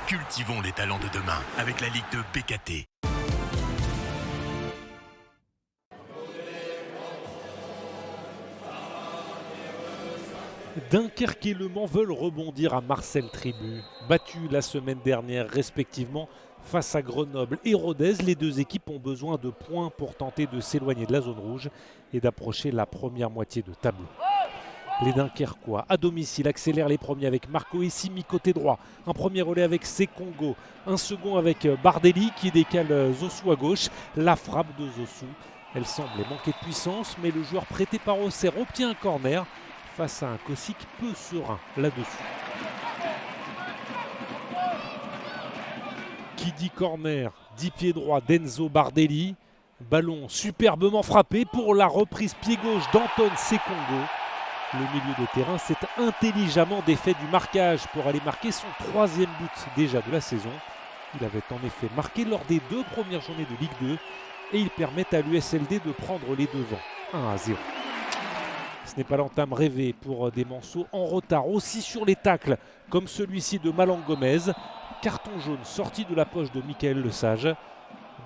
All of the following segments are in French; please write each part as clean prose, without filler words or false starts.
Cultivons les talents de demain avec la Ligue de BKT. Dunkerque et Le Mans veulent rebondir à Marcel Tribut. Battus la semaine dernière respectivement face à Grenoble et Rodez, les deux équipes ont besoin de points pour tenter de s'éloigner de la zone rouge et d'approcher la première moitié de tableau. Les Dunkerquois à domicile accélèrent les premiers avec Marco Essimi côté droit. Un premier relais avec Sekongo, un second avec Bardelli qui décale Zosu à gauche. La frappe de Zosu, elle semblait manquer de puissance, mais le joueur prêté par Auxerre obtient un corner face à un Kosic peu serein là-dessus. Qui dit corner, dit pied droit d'Enzo Bardelli. Ballon superbement frappé pour la reprise pied gauche d'Anton Sekongo. Le milieu de terrain s'est intelligemment défait du marquage pour aller marquer son troisième but déjà de la saison. Il avait en effet marqué lors des 2 premières journées de Ligue 2 et il permet à l'USLD de prendre les devants 1-0. Ce n'est pas l'entame rêvée pour des Manceaux en retard aussi sur les tacles comme celui-ci de Malang Gomez. Carton jaune sorti de la poche de Michael Lesage.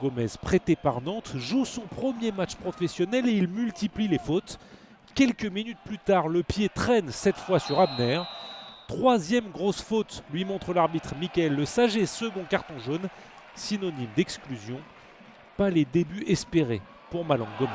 Gomez prêté par Nantes joue son premier match professionnel et il multiplie les fautes. Quelques minutes plus tard, le pied traîne cette fois sur Abner. Troisième grosse faute, lui montre l'arbitre Michael Lesage et second carton jaune, synonyme d'exclusion. Pas les débuts espérés pour Malang Gomez.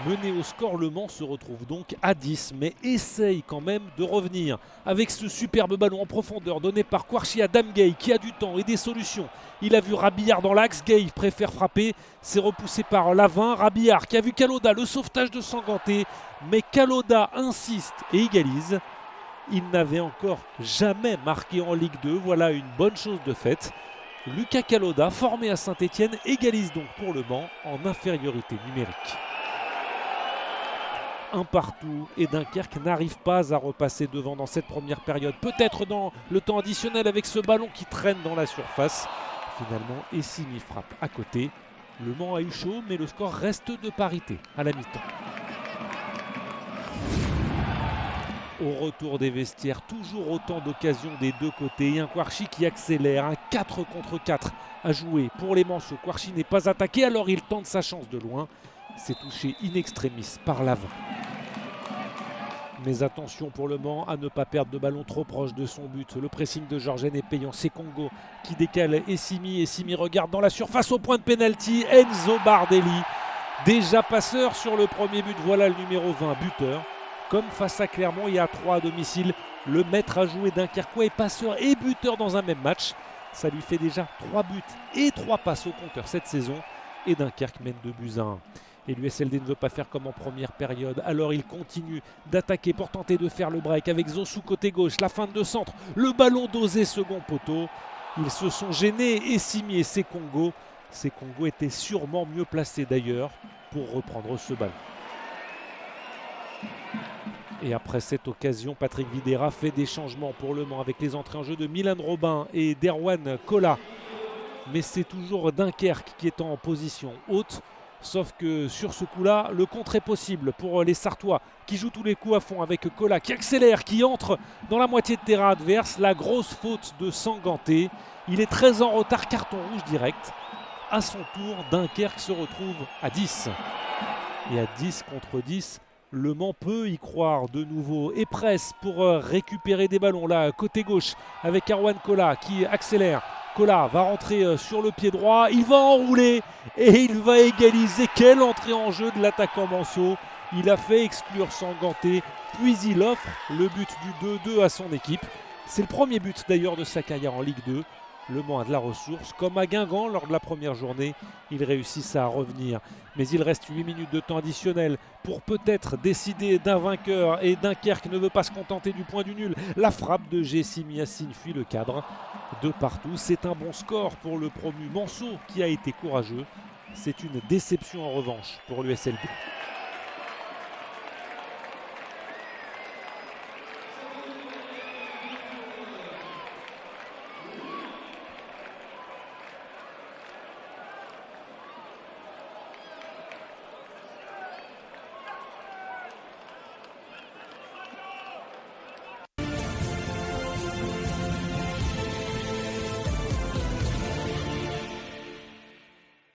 Mené au score, Le Mans se retrouve donc à 10, mais essaye quand même de revenir avec ce superbe ballon en profondeur donné par Kouarchi à Dame Gueye qui a du temps et des solutions. Il a vu Rabillard dans l'axe, Gueye préfère frapper, c'est repoussé par Lavin. Rabillard qui a vu Kaloda, le sauvetage de Sanganté, mais Kaloda insiste et égalise. Il n'avait encore jamais marqué en Ligue 2, voilà une bonne chose de faite. Lucas Kaloda, formé à Saint-Etienne, égalise donc pour Le Mans en infériorité numérique. Un partout et Dunkerque n'arrive pas à repasser devant dans cette première période. Peut-être dans le temps additionnel avec ce ballon qui traîne dans la surface. Finalement, Essimi frappe à côté. Le Mans a eu chaud, mais le score reste de parité à la mi-temps. Au retour des vestiaires, toujours autant d'occasions des deux côtés. Et un Kouarchi qui accélère, un 4 contre 4 à jouer pour les Manceaux. Kouarchi n'est pas attaqué, alors il tente sa chance de loin. C'est touché in extremis par l'avant. Mais attention pour Le Mans à ne pas perdre de ballon trop proche de son but. Le pressing de Georgen est payant. C'est Congo qui décale Essimi. Essimi regarde dans la surface au point de pénalty. Enzo Bardelli, déjà passeur sur le premier but. Voilà le numéro 20, buteur. Comme face à Clermont, il y a 3 à domicile. Le maître à jouer Dunkerquois est passeur et buteur dans un même match. Ça lui fait déjà 3 buts et 3 passes au compteur cette saison. Et Dunkerque mène 2-1. Et l'USLD ne veut pas faire comme en première période. Alors il continue d'attaquer pour tenter de faire le break avec Zosu côté gauche. La feinte de centre, le ballon dosé second poteau. Ils se sont gênés, Essimi et Sekongo. Sekongo était sûrement mieux placé d'ailleurs pour reprendre ce ballon. Et après cette occasion, Patrick Videra fait des changements pour Le Mans avec les entrées en jeu de Milan Robin et d'Erwan Kola. Mais c'est toujours Dunkerque qui est en position haute. Sauf que sur ce coup-là, le contre est possible pour les Sartois qui jouent tous les coups à fond avec Kola qui accélère, qui entre dans la moitié de terrain adverse. La grosse faute de Sanganté. Il est très en retard, carton rouge direct. À son tour, Dunkerque se retrouve à 10. Et à 10 contre 10, Le Mans peut y croire de nouveau et presse pour récupérer des ballons. Là, côté gauche avec Erwan Kola qui accélère. Kola va rentrer sur le pied droit, il va enrouler et il va égaliser. Quelle entrée en jeu de l'attaquant Manceau. Il a fait exclure Sanganté, puis il offre le but du 2-2 à son équipe. C'est le premier but d'ailleurs de sa carrière en Ligue 2. Le Mans a de la ressource, comme à Guingamp lors de la première journée. Ils réussissent à revenir. Mais il reste 8 minutes de temps additionnel pour peut-être décider d'un vainqueur. Et Dunkerque ne veut pas se contenter du point du nul. La frappe de Essimi Yacine fuit le cadre. De partout, c'est un bon score pour le promu Manceau qui a été courageux. C'est une déception en revanche pour l'USLD.